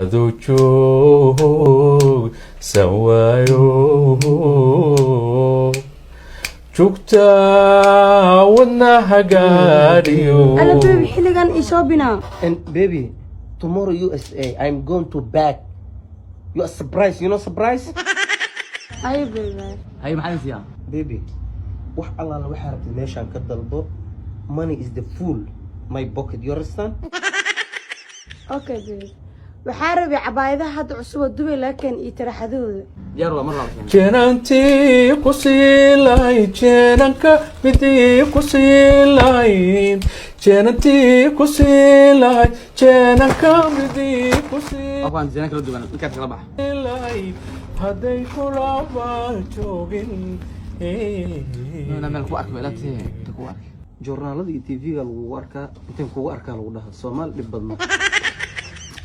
joog sawaayo joogta wadnaha gaadhiyo. Ala baby xiligan isoo bina. And baby, tomorrow USA, I'm going to back. You are surprised, you know surprise? Ay baby. Ay maxay siyaa? Baby, wax alla la waxa rabtay meeshan ka dalbo. Money is the fool. My pocket, you understand? Okay baby. waxaa rabay cabaayadaha hadda cusub oo Dubai laakiin ii taraxadooda. Diyaar waa mar labaad. Jeenantii ku siilay jeenanka midii ku siilay jeenantii ku siilay jeenanka midii ku siilay. Afaan jeenanka la duwan inka kala bax. Haday kula joogin. Nana meel ku arkay laatay ku arkay. Journalada iyo TV-ga lagu arkaa intaan kugu arkaa lagu dhahaa Soomaali dhib badna.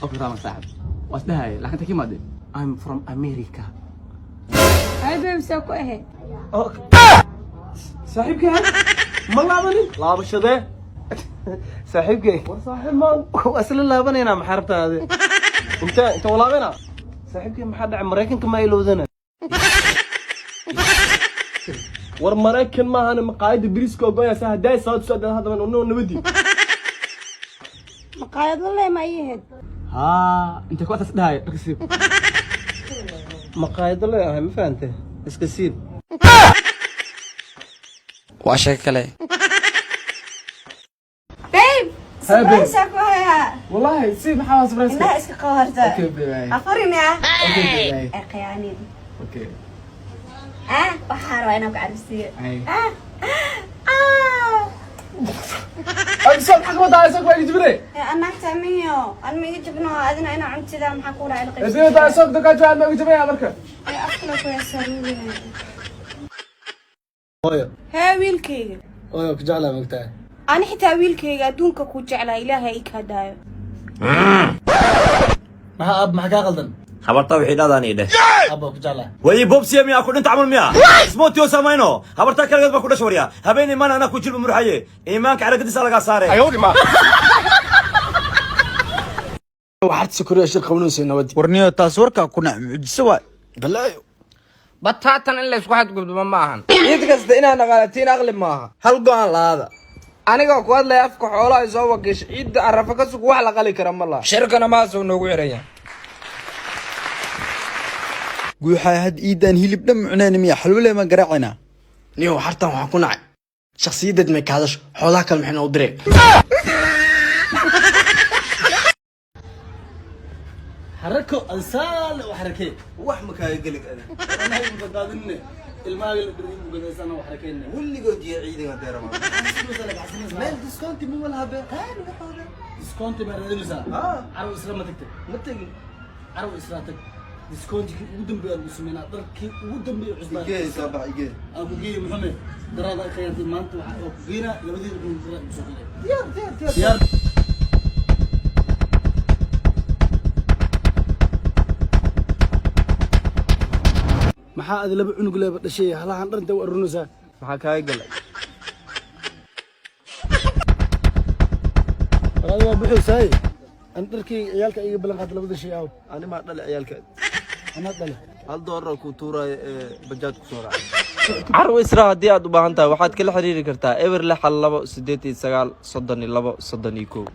Okay rama saaxib. Wasdahay laakiin taki maade. I'm from America. Ay baby soo ku ahe. صاحبك ما لابني لابشده صاحبك وصاحب ما اصل لابني انا محاربته هذه انت ولا بنا صاحبك ما حد امريكان كما يلوذنا ور مريكان ما انا مقايد بريسكو بيا سهداي صاد هذا من نودي maqaayad la ma yihiin. انت كنت تصداي ركسي. مقايد لا ما فهمت اسكسيد واشك كله. Babe. Surprise ku haya. والله سيب حواس براسك. Inaa iska qawarta. اوكي باي. Afarina. اوكي باي. Aqyaani. اوكي. waxaan rabaa inaan ku carfisiyo. اي. Agsoo xaq wada isoo way jibray. Annaga tamiyo. Aan ma jibno adina ina cuntida maxaa ku dhacay qeyb. Isoo taa soo dadka jaan ma jibay marka. Ay afkala ku yasaruulina. هويا Hee wiilkayga. هويا كجعلها مقتاع Ani xitaa wiilkayga adduunka ku jeclaa Ilaahay ka daayo. ما اب ما حكى غلطن habarta wixii dhadaan idhe ابا كجعلها way bobsiya miya ku dhinta amal miya ismootio samayno habarta kaligeed ba ku dhash wariya habeenii mana ana ku jilba murxaye iimaanka calagadisa laga saaray Ayuu dhima. waxaad sukuriya shir qabanaysa nabad warniyo taas warka kuna mujiso waa balaayo bataatan in la isku xadgudbo ma ahan cid kasta inaad dhaqaalatiin aqli maaha hal go'aan laada aniga ku hadlay afka xoolaha soo wakiish ciid arafa ka sug wax la qali kara ma laha shirkana ma soo noogu xiraya guuxa had iidan hilib dham cunaan miya xalwale ma garaacina niyo hartan waxa ku nacay shakhsiyadad ma kaadash xoolaha kale maxay noo diray حركه انسان وحركه wax ma kaaga gali adan ana ay badadinne ilmaaga la dirin badasana waxrakeenna kulligood iyo ciidanka deerama meel discount ma wala habe discount ma radinaysa arw isla ma tagtay ma tagin arw isla tag discount ki ugu dambeeyay uu sameeyay dalkii ugu dambeeyay cusbaan igee soo bax igee abu geey maxamed darada khayraadii maanta waxa uu geena labadii uu soo galay diyaar maxaa aad laba cunug leeba dhashay halahan dharta u arunaysaa maxaa kaaga galay walaal waa buuxisay an dharkii ciyaalka iga balan qaad labada shay aw ani ma dhalay ciyaalka ana dhalay hal doorar ku tuuray bajaad ku soo raacay carwo israa haddii aad u baahan tahay waxaad kala xiriiri kartaa eber 6 2 8 9 32 32